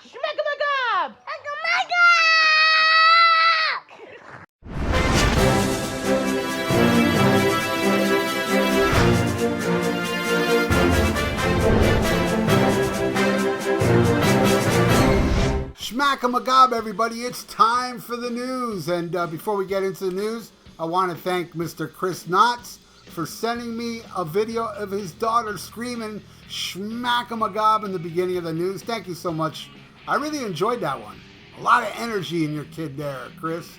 SHMACKEMAGOB! SHMACKEMAGOB, everybody. It's time for the news. And before we get into the news, I want to thank Mr. Chris Knotts for sending me a video of his daughter screaming SHMACKEMAGOB in the beginning of the news. Thank you so much. I really enjoyed that one. A lot of energy in your kid there, Chris.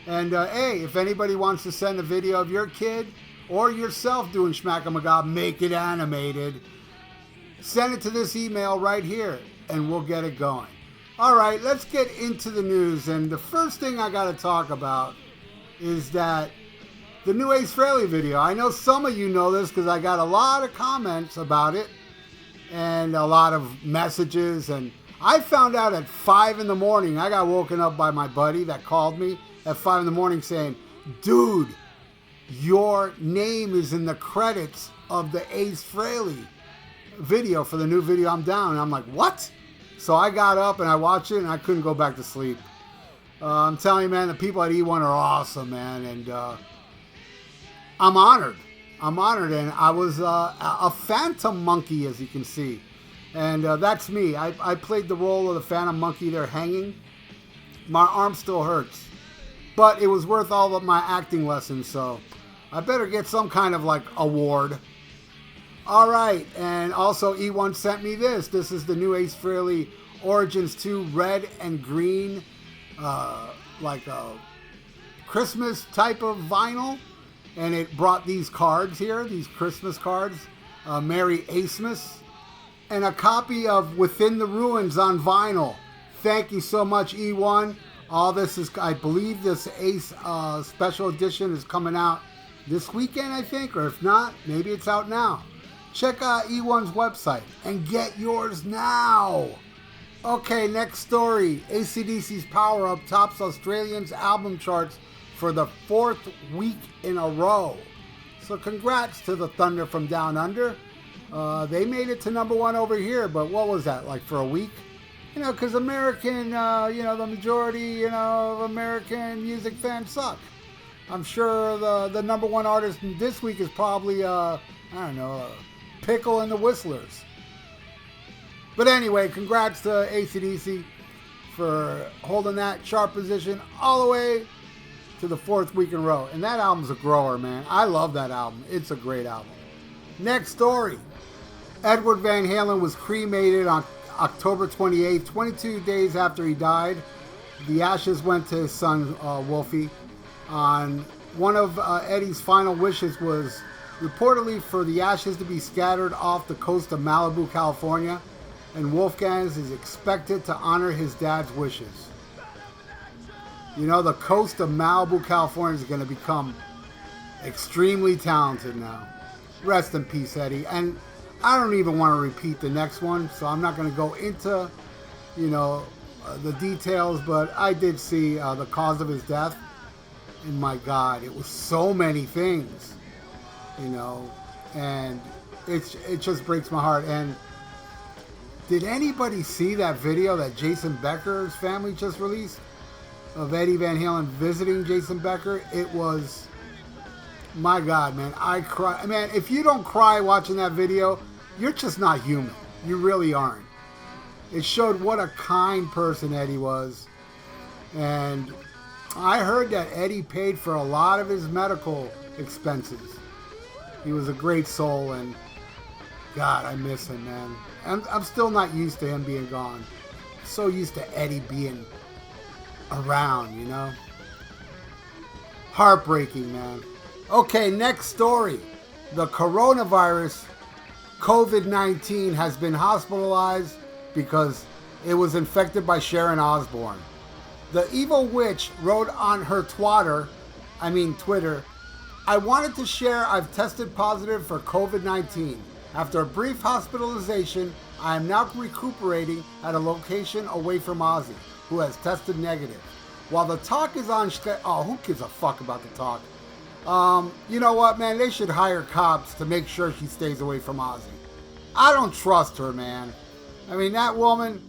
And hey, if anybody wants to send a video of your kid or yourself doing SHMACKEMAGOB, make it animated, send it to this email right here and we'll get it going. All right, let's get into the news. And the first thing I got to talk about is that the new Ace Frehley video. I know some of you know this because I got a lot of comments about it and a lot of messages. And I found out at 5 in the morning. I got woken up by my buddy that called me at 5 in the morning saying, dude, your name is in the credits of the Ace Frehley video for the new video I'm down. And I'm like, what? So I got up and I watched it and I couldn't go back to sleep. I'm telling you, man, the people at E1 are awesome, man. And I'm honored. I'm honored. And I was a phantom monkey, as you can see. And that's me. I played the role of the phantom monkey there hanging. My arm still hurts. But it was worth all of my acting lessons, so I better get some kind of, like, award. All right, and also E1 sent me this. This is the new Ace Frehley Origins 2 red and green, like a Christmas type of vinyl. And it brought these cards here, these Christmas cards, Merry Acemas, and a copy of Within the Ruins on vinyl. Thank you so much, E1. All this is, I believe this Ace special edition is coming out this weekend, I think, or if not, maybe it's out now. Check out E1's website and get yours now. Okay, next story. AC/DC's Power Up tops Australians' album charts for the 4th week in a row. So congrats to the Thunder from Down Under. They made it to #1 over here, but what was that, like for a week? You know, because American, the majority, of American music fans suck. I'm sure the #1 artist this week is probably, Pickle and the Whistlers. But anyway, congrats to AC/DC for holding that chart position all the way to the 4th week in a row. And that album's a grower, man. I love that album. It's a great album. Next story. Edward Van Halen was cremated on October 28th, 22 days after he died. The ashes went to his son, Wolfie. One of Eddie's final wishes was reportedly for the ashes to be scattered off the coast of Malibu, California, and Wolfgang is expected to honor his dad's wishes. You know, the coast of Malibu, California is going to become extremely talented now. Rest in peace, Eddie. And I don't even want to repeat the next one, so I'm not going to go into, the details, but I did see the cause of his death, and my God, it was so many things. And it just breaks my heart. And did anybody see that video that Jason Becker's family just released of Eddie Van Halen visiting Jason Becker? It was, my God, man, I cry. Man, if you don't cry watching that video, you're just not human. You really aren't. It showed what a kind person Eddie was. And I heard that Eddie paid for a lot of his medical expenses. He was a great soul, and God, I miss him, man. I'm still not used to him being gone. I'm so used to Eddie being around, Heartbreaking, man. Okay, next story. The coronavirus, COVID-19, has been hospitalized because it was infected by Sharon Osbourne. The evil witch wrote on her Twitter, I wanted to share I've tested positive for COVID-19. After a brief hospitalization, I am now recuperating at a location away from Ozzy, who has tested negative. While the talk is on, who gives a fuck about the talk? You know what, man? They should hire cops to make sure she stays away from Ozzy. I don't trust her, man. I mean, that woman,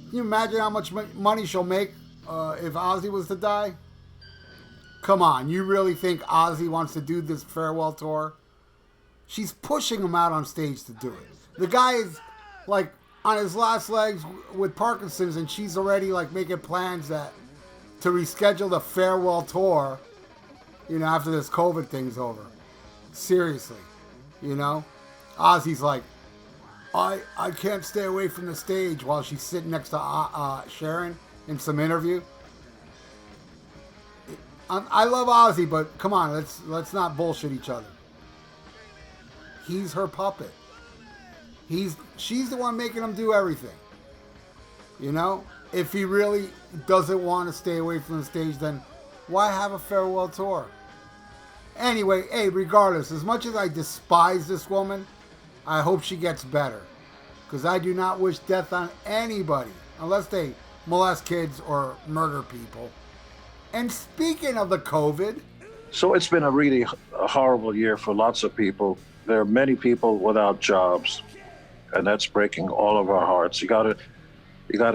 Can you imagine how much money she'll make if Ozzy was to die? Come on, you really think Ozzy wants to do this farewell tour? She's pushing him out on stage to do it. The guy is like on his last legs with Parkinson's, and she's already like making plans to reschedule the farewell tour, after this COVID thing's over. Seriously, Ozzy's like, I can't stay away from the stage while she's sitting next to Sharon in some interview. I love Ozzy, but come on, let's not bullshit each other. He's her puppet. She's the one making him do everything. If he really doesn't want to stay away from the stage, then why have a farewell tour? Anyway, hey, regardless, as much as I despise this woman, I hope she gets better. Because I do not wish death on anybody, unless they molest kids or murder people. And speaking of the COVID... So it's been a really horrible year for lots of people. There are many people without jobs, and that's breaking all of our hearts. You gotta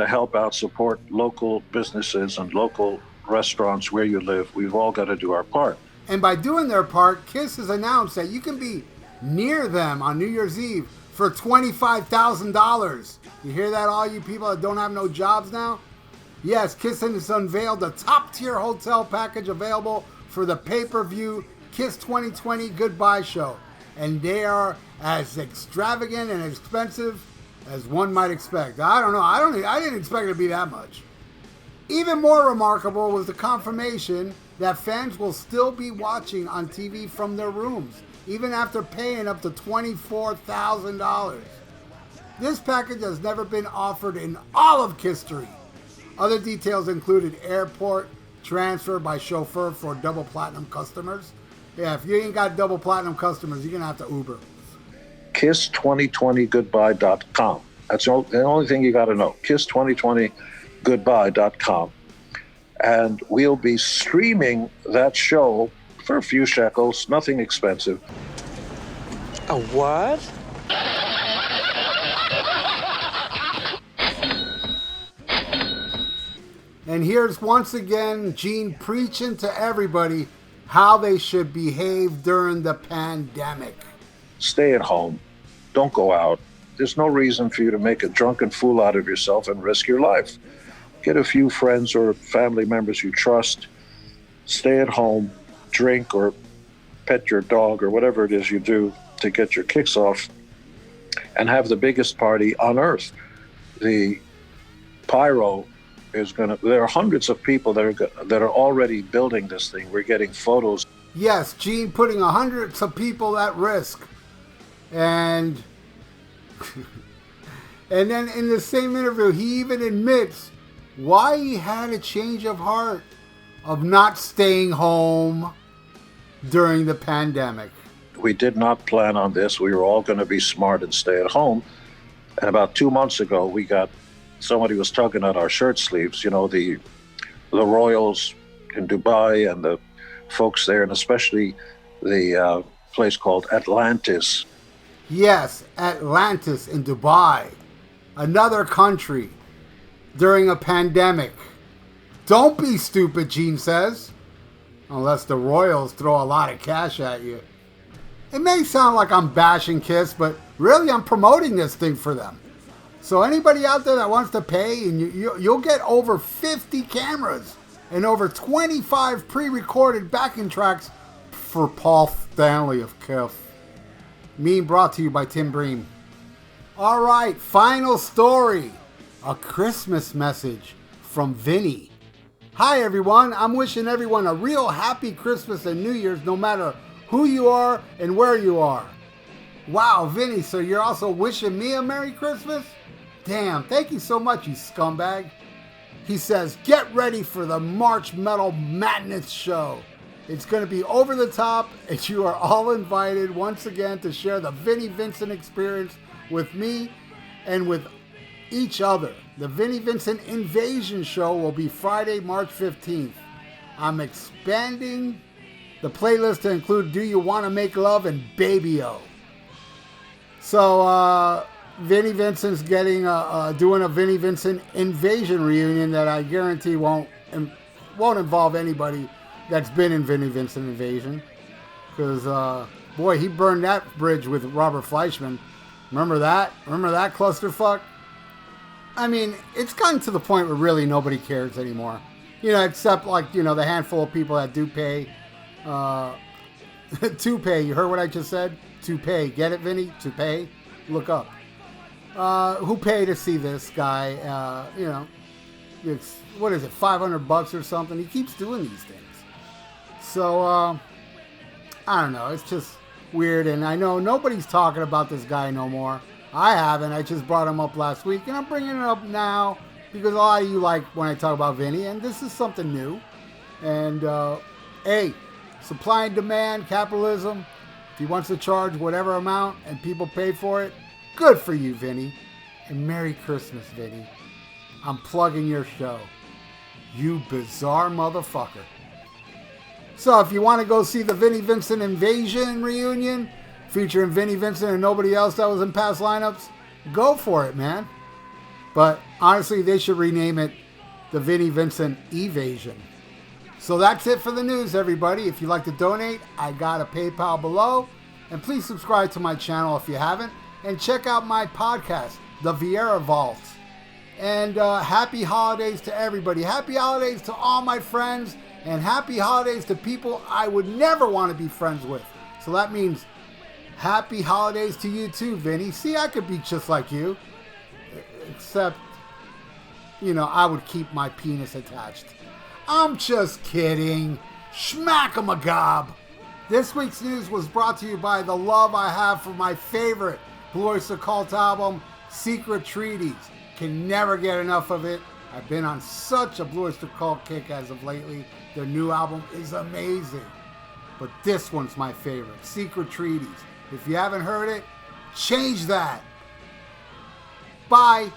help out, support local businesses and local restaurants where you live. We've all got to do our part. And by doing their part, KISS has announced that you can be near them on New Year's Eve for $25,000. You hear that, all you people that don't have no jobs now? Yes, KISS has unveiled a top-tier hotel package available for the pay-per-view KISS 2020 Goodbye Show. And they are as extravagant and expensive as one might expect. I don't know. I didn't expect it to be that much. Even more remarkable was the confirmation that fans will still be watching on TV from their rooms, even after paying up to $24,000. This package has never been offered in all of history. Other details included airport transfer by chauffeur for double platinum customers. Yeah, if you ain't got double platinum customers, you're going to have to Uber. Kiss2020goodbye.com. That's the only thing you got to know. Kiss2020goodbye.com. And we'll be streaming that show for a few shekels, nothing expensive. A what? And here's once again Gene preaching to everybody how they should behave during the pandemic. Stay at home. Don't go out. There's no reason for you to make a drunken fool out of yourself and risk your life. Get a few friends or family members you trust. Stay at home, drink or pet your dog or whatever it is you do to get your kicks off, and have the biggest party on earth. The pyro is there are hundreds of people that are already building this thing. We're getting photos. Yes, Gene putting hundreds of people at risk. And and then in the same interview, he even admits why he had a change of heart of not staying home during the pandemic. We did not plan on this. We were all going to be smart and stay at home. And about 2 months ago, somebody was tugging at our shirt sleeves, the royals in Dubai and the folks there, and especially the place called Atlantis. Yes, Atlantis in Dubai, another country during a pandemic. Don't be stupid, Gene says, unless the royals throw a lot of cash at you. It may sound like I'm bashing KISS, but really I'm promoting this thing for them. So anybody out there that wants to pay, and you'll get over 50 cameras and over 25 pre-recorded backing tracks for Paul Stanley of KISS. Meme brought to you by Tim Bream. All right, final story. A Christmas message from Vinnie. Hi everyone, I'm wishing everyone a real happy Christmas and New Year's no matter who you are and where you are. Wow, Vinnie, so you're also wishing me a Merry Christmas? Damn, thank you so much, you scumbag. He says, get ready for the March Metal Madness show. It's going to be over the top, and you are all invited once again to share the Vinnie Vincent experience with me and with each other. The Vinnie Vincent Invasion show will be Friday, March 15th. I'm expanding the playlist to include Do You Want to Make Love and Baby-O. So, Vinnie Vincent's getting doing a Vinnie Vincent Invasion reunion that I guarantee won't involve anybody that's been in Vinnie Vincent Invasion, because boy, he burned that bridge with Robert Fleischman. Remember that? Remember that clusterfuck? I mean, it's gotten to the point where really nobody cares anymore. You know, except like, you know, the handful of people that do pay. To pay. You heard what I just said? To pay. Get it, Vinny? To pay? Look up. Who pay to see this guy? You know, it's, what is it, $500 or something? He keeps doing these things. So, I don't know. It's just weird. And I know nobody's talking about this guy no more. I haven't. I just brought him up last week. And I'm bringing it up now because a lot of you like when I talk about Vinny. And this is something new. And, hey, supply and demand, capitalism. If he wants to charge whatever amount and people pay for it, good for you, Vinny. And Merry Christmas, Vinny. I'm plugging your show. You bizarre motherfucker. So if you want to go see the Vinnie Vincent Invasion reunion featuring Vinnie Vincent and nobody else that was in past lineups, go for it, man. But honestly, they should rename it the Vinnie Vincent Evasion. So that's it for the news, everybody. If you'd like to donate, I got a PayPal below. And please subscribe to my channel if you haven't. And check out my podcast, The VIERA Vault. And happy holidays to everybody. Happy holidays to all my friends. And happy holidays to people I would never want to be friends with. So that means happy holidays to you too, Vinny. See, I could be just like you. Except, you know, I would keep my penis attached. I'm just kidding. SHMACKEMAGOB. This week's news was brought to you by the love I have for my favorite Blue Oyster Cult album, Secret Treaties. Can never get enough of it. I've been on such a Blue Oyster Cult kick as of lately. Their new album is amazing. But this one's my favorite, Secret Treaties. If you haven't heard it, change that. Bye.